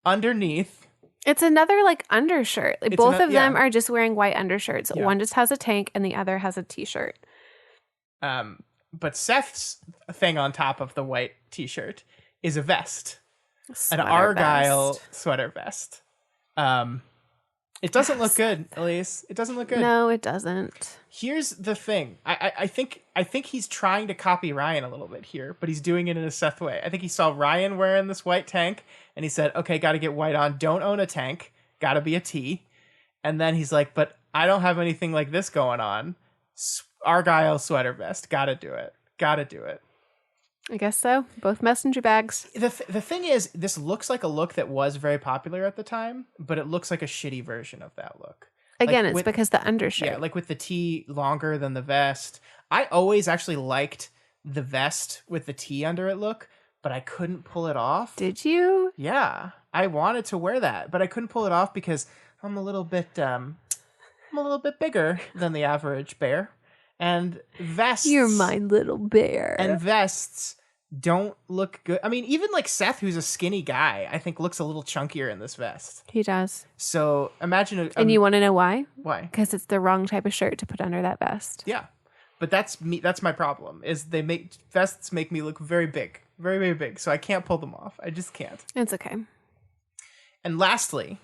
underneath. It's another like undershirt. Like, both of them are just wearing white undershirts. Yeah. One just has a tank and the other has a t-shirt. But Seth's thing on top of the white t-shirt is a vest. An Argyle sweater vest. It doesn't look good, Elyse. It doesn't look good. No, it doesn't. Here's the thing. I think he's trying to copy Ryan a little bit here, but he's doing it in a Seth way. I think he saw Ryan wearing this white tank, and he said, okay, got to get white on. Don't own a tank. Got to be a tee. And then he's like, but I don't have anything like this going on. Argyle sweater vest. Got to do it. Got to do it. I guess so. Both messenger bags. The thing is, this looks like a look that was very popular at the time, but it looks like a shitty version of that look. Again, it's because the undershirt. Yeah, like with the tee longer than the vest. I always actually liked the vest with the tee under it look, but I couldn't pull it off. Did you? Yeah, I wanted to wear that, but I couldn't pull it off because I'm a little bit bigger than the average bear, and vests. You're my little bear. And vests don't look good. I mean, even like Seth, who's a skinny guy, I think looks a little chunkier in this vest. He does. So imagine and you want to know why? Why? Because it's the wrong type of shirt to put under that vest. Yeah. But that's me. That's my problem, is vests make me look very big. Very, very big. So I can't pull them off. I just can't. It's okay. And lastly,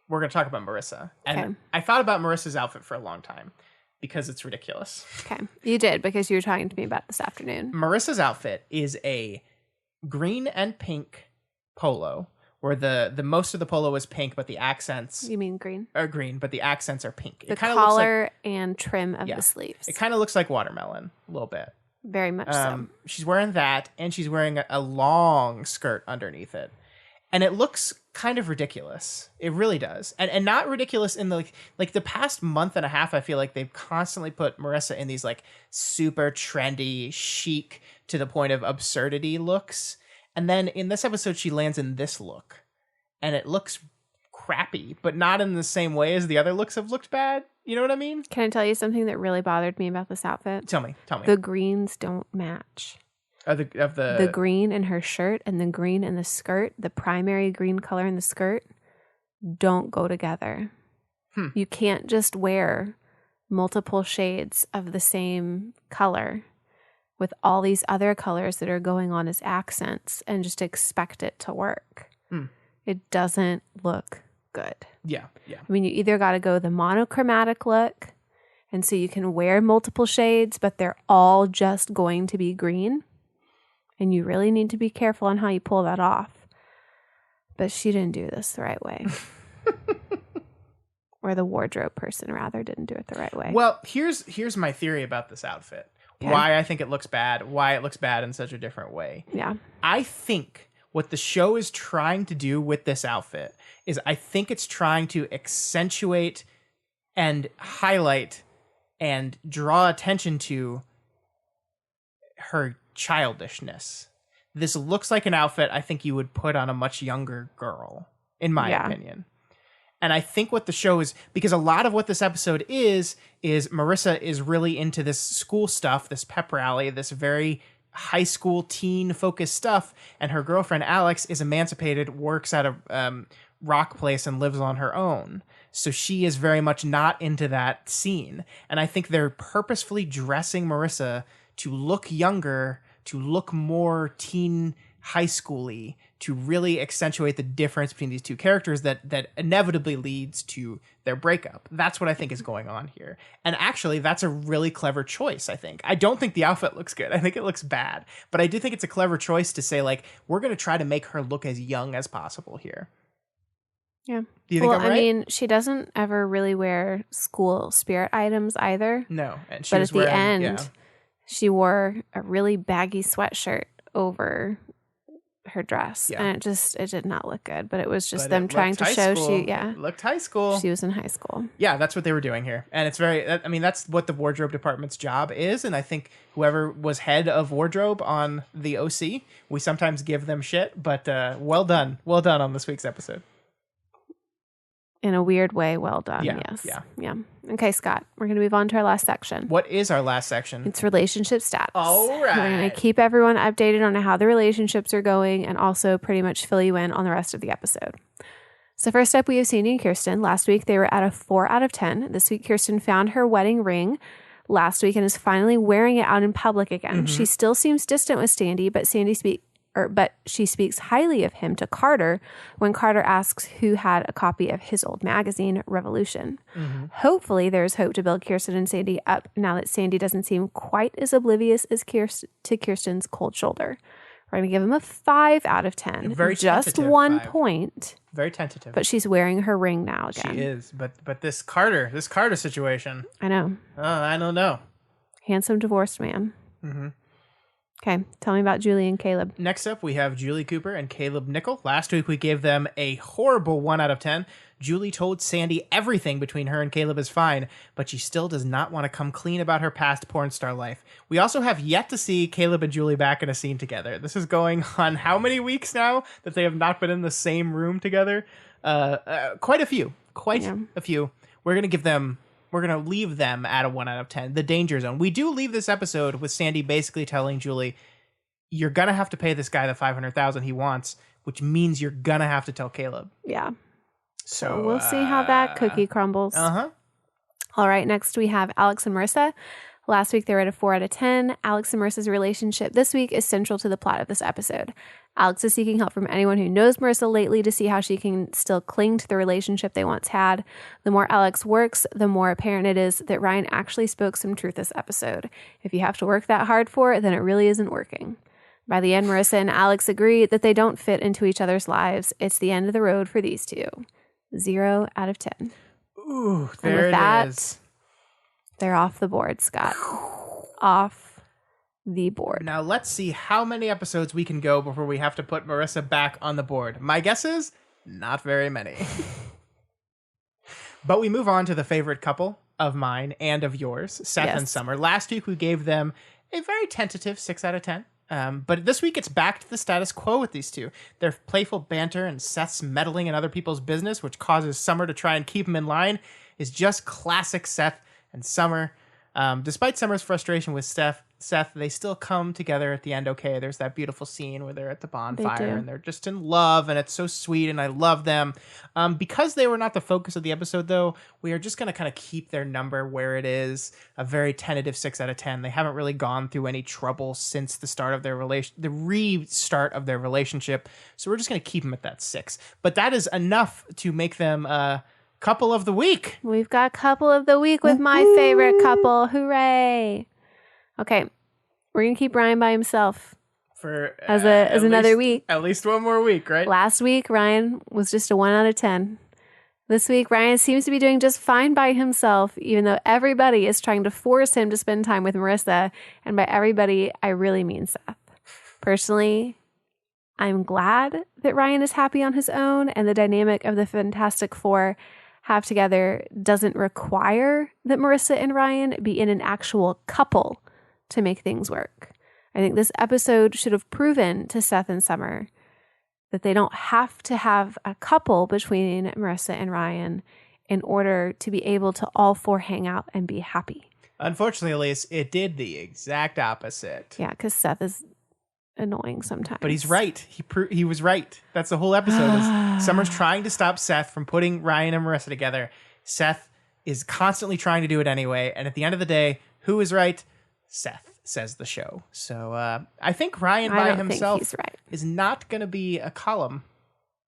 we're going to talk about Marissa. And I thought about Marissa's outfit for a long time because it's ridiculous. Okay. You did, because you were talking to me about this afternoon. Marissa's outfit is a green and pink polo, where the most of the polo is pink, but the accents... You mean green? Are green, but the accents are pink. The collar and trim of the sleeves. It kind of looks like watermelon a little bit. Very much so. She's wearing that, and she's wearing a long skirt underneath it. And it looks kind of ridiculous. It really does. And not ridiculous in the like the past month and a half, I feel like they've constantly put Marissa in these like super trendy, chic to the point of absurdity looks. And then in this episode, she lands in this look. And it looks crappy, but not in the same way as the other looks have looked bad. You know what I mean? Can I tell you something that really bothered me about this outfit? Tell me. The greens don't match. The green in her shirt and the green in the skirt, the primary green color in the skirt, don't go together. You can't just wear multiple shades of the same color with all these other colors that are going on as accents and just expect it to work. It doesn't look good. Yeah. I mean, you either got to go the monochromatic look, and so you can wear multiple shades, but they're all just going to be green. And you really need to be careful on how you pull that off. But she didn't do this the right way. Or the wardrobe person, rather, didn't do it the right way. Well, here's my theory about this outfit. Okay. Why I think it looks bad. Why it looks bad in such a different way. Yeah. I think what the show is trying to do with this outfit is I think it's trying to accentuate and highlight and draw attention to her childishness. This looks like an outfit I think you would put on a much younger girl, in my opinion. And I think what the show is, because a lot of what this episode is Marissa is really into this school stuff, this pep rally, this very high school teen focused stuff, and her girlfriend Alex is emancipated, works at a rock place and lives on her own. So she is very much not into that scene. And I think they're purposefully dressing Marissa to look younger, to look more teen high school-y, to really accentuate the difference between these two characters that inevitably leads to their breakup. That's what I think is going on here. And actually, that's a really clever choice, I think. I don't think the outfit looks good. I think it looks bad. But I do think it's a clever choice to say, like, we're going to try to make her look as young as possible here. Yeah. Do you think I'm right? I mean, she doesn't ever really wear school spirit items either. No. And But at the end, she wore a really baggy sweatshirt over her dress. Yeah. And it did not look good. But it was just But them it trying looked to high show school. It looked high school. she was in high school. Yeah, that's what they were doing here. And it's that's what the wardrobe department's job is. And I think whoever was head of wardrobe on the OC, we sometimes give them shit, but well done. Well done on this week's episode. In a weird way, well done. Yeah, Yes. yeah. Okay, Scott, we're going to move on to our last section. What is our last section? It's relationship status. All right. We're going to keep everyone updated on how the relationships are going and also pretty much fill you in on the rest of the episode. So first up, we have Sandy and Kirsten. Last week, they were at a 4 out of 10. This week, Kirsten found her wedding ring last week and is finally wearing it out in public again. Mm-hmm. She still seems distant with Sandy, but she speaks highly of him to Carter when Carter asks who had a copy of his old magazine, Revolution. Mm-hmm. Hopefully, there's hope to build Kirsten and Sandy up now that Sandy doesn't seem quite as oblivious as to Kirsten's cold shoulder. We're going to give him a 5 out of 10. Very just tentative 1 5. point. Very tentative. But she's wearing her ring now again. She is. But this Carter situation. I know. I don't know. Handsome divorced man. Mm-hmm. Okay, tell me about Julie and Caleb. Next up, we have Julie Cooper and Caleb Nichol. Last week, we gave them a horrible 1 out of 10. Julie told Sandy everything between her and Caleb is fine, but she still does not want to come clean about her past porn star life. We also have yet to see Caleb and Julie back in a scene together. This is going on how many weeks now that they have not been in the same room together? Quite a few. A few. We're going to leave them at a 1 out of 10. The danger zone. We do leave this episode with Sandy basically telling Julie, you're going to have to pay this guy the $500,000 he wants, which means you're going to have to tell Caleb. Yeah. So we'll see how that cookie crumbles. Uh-huh. All right, next we have Alex and Marissa. Last week they were at a 4 out of 10. Alex and Marissa's relationship this week is central to the plot of this episode. Alex is seeking help from anyone who knows Marissa lately to see how she can still cling to the relationship they once had. The more Alex works, the more apparent it is that Ryan actually spoke some truth this episode. If you have to work that hard for it, then it really isn't working. By the end, Marissa and Alex agree that they don't fit into each other's lives. It's the end of the road for these two. 0 out of 10. Ooh, and with that, they're off the board, Scott. Off the board. Now let's see how many episodes we can go before we have to put Marissa back on the board. My guess is not very many. But we move on to the favorite couple of mine and of yours, Seth and Summer. Last week we gave them a very tentative 6 out of 10. But this week it's back to the status quo with these two. Their playful banter and Seth's meddling in other people's business, which causes Summer to try and keep him in line, is just classic Seth and Summer. Despite Summer's frustration with Seth, they still come together at the end okay. There's that beautiful scene where they're at the bonfire and they're just in love, and it's so sweet, and I love them. Because they were not the focus of the episode, though, we are just going to kind of keep their number where it is, a very tentative 6 out of 10. They haven't really gone through any trouble since the start of their the restart of their relationship, so we're just going to keep them at that 6. But that is enough to make them couple of the week. We've got couple of the week with my favorite couple. Hooray. Okay. We're going to keep Ryan by himself for as another week. At least one more week, right? Last week, Ryan was just a 1 out of 10. This week, Ryan seems to be doing just fine by himself, even though everybody is trying to force him to spend time with Marissa. And by everybody, I really mean Seth. Personally, I'm glad that Ryan is happy on his own, and the dynamic of the Fantastic Four have together doesn't require that Marissa and Ryan be in an actual couple to make things work. I think this episode should have proven to Seth and Summer that they don't have to have a couple between Marissa and Ryan in order to be able to all four hang out and be happy. Unfortunately, Elyse, it did the exact opposite. Yeah, because Seth is annoying sometimes. But he's right. He was right. That's the whole episode. Is Summer's trying to stop Seth from putting Ryan and Marissa together. Seth is constantly trying to do it anyway. And at the end of the day, who is right? Seth. says the show. So I think Ryan I by don't think himself he's right. is not going to be a column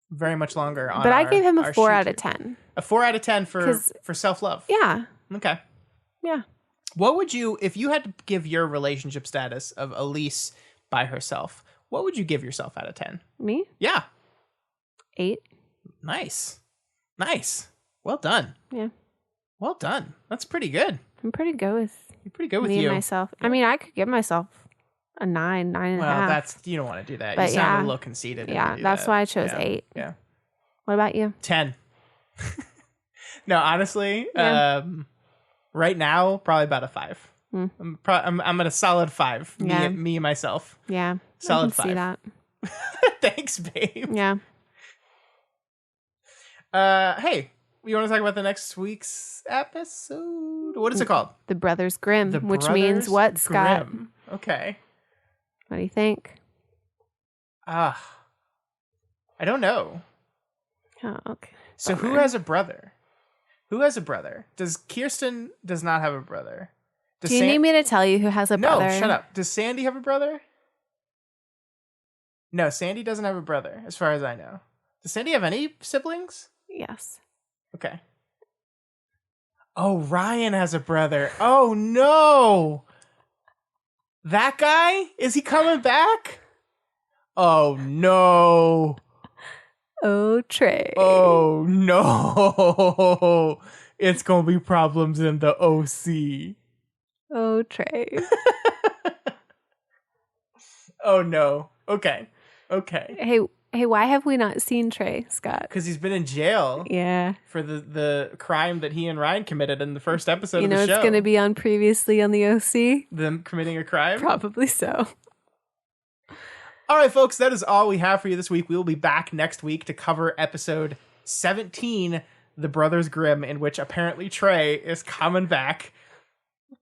very much longer. On But I gave him a our 4 sheet out here. of 10. A 4 out of 10 for 'Cause- self-love. Yeah. Okay. Yeah. What would you, if you had to give your relationship status of Elyse by herself, what would you give yourself out of 10? Me? Yeah. 8. Nice. Well done. Yeah. Well done. That's pretty good. I'm pretty good with You're pretty good with me you. and myself. I mean, I could give myself a 9, 9 and a Well, half. that's, you don't want to do that. But You sounded yeah. a little conceited. if Yeah, you do that's that. why I chose Yeah. 8. Yeah. What about you? 10. No, honestly, Yeah. right now, probably about a 5. I'm at a solid 5. Yeah. Me and myself. Yeah. Solid I can 5. see that. Thanks, babe. Yeah. Hey, you want to talk about the next week's episode? What is it called? The Brothers Grimm, The which means Brothers what, Scott? Grimm. Okay. What do you think? I don't know. Oh, okay. So who Bummer. has a brother? Who has a brother? Kirsten does not have a brother. Do you need me to tell you who has a brother? No, shut up. Does Sandy have a brother? No, Sandy doesn't have a brother, as far as I know. Does Sandy have any siblings? Yes. Okay. Oh, Ryan has a brother. Oh, no. That guy? Is he coming back? Oh, no. Oh, Trey. Oh, no. It's going to be problems in the OC. Oh, Trey. Oh, no. Okay. Hey, why have we not seen Trey, Scott? Because he's been in jail Yeah. for the crime that he and Ryan committed in the first episode You of know the it's show. going to be on previously on the OC? Them committing a crime? Probably so. All right, folks, that is all we have for you this week. We will be back next week to cover episode 17, The Brothers Grimm, in which apparently Trey is coming back.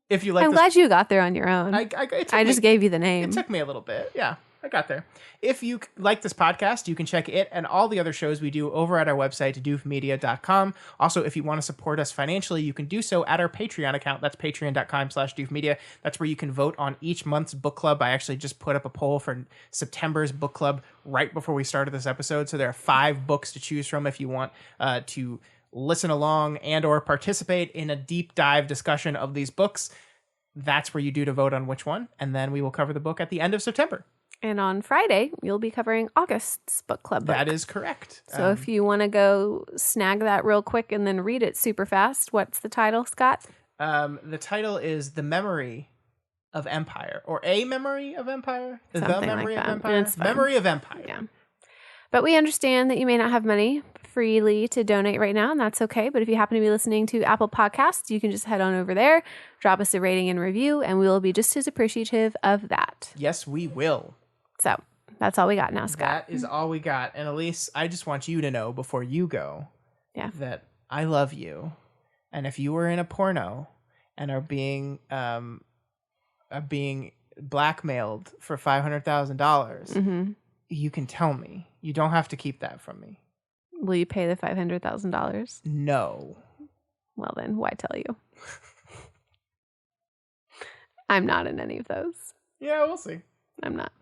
If you like I'm this, glad you got there on your own. it took I me- just gave you the name. It took me a little bit. Yeah, I got there. If you like this podcast, you can check it and all the other shows we do over at our website, doofmedia.com. Also, if you want to support us financially, you can do so at our Patreon account. That's patreon.com/doofmedia. That's where you can vote on each month's book club. I actually just put up a poll for September's book club right before we started this episode. So there are 5 books to choose from if you want to listen along and or participate in a deep dive discussion of these books. That's where you do to vote on which one. And then we will cover the book at the end of September. And on Friday, you'll be covering August's book club book. That is correct. So if you want to go snag that real quick and then read it super fast, what's the title, Scott? The title is The Memory of Empire, or A Memory of Empire? The Something Memory like of that. Empire? It's fine. Memory of Empire. Yeah. But we understand that you may not have money freely to donate right now, and that's okay. But if you happen to be listening to Apple Podcasts, you can just head on over there, drop us a rating and review, and we will be just as appreciative of that. Yes, we will. So that's all we got now, Scott. That is all we got. And Elyse, I just want you to know before you go that I love you. And if you were in a porno and are being blackmailed for $500,000, you can tell me. You don't have to keep that from me. Will you pay the $500,000? No. Well, then why tell you? I'm not in any of those. Yeah, we'll see. I'm not.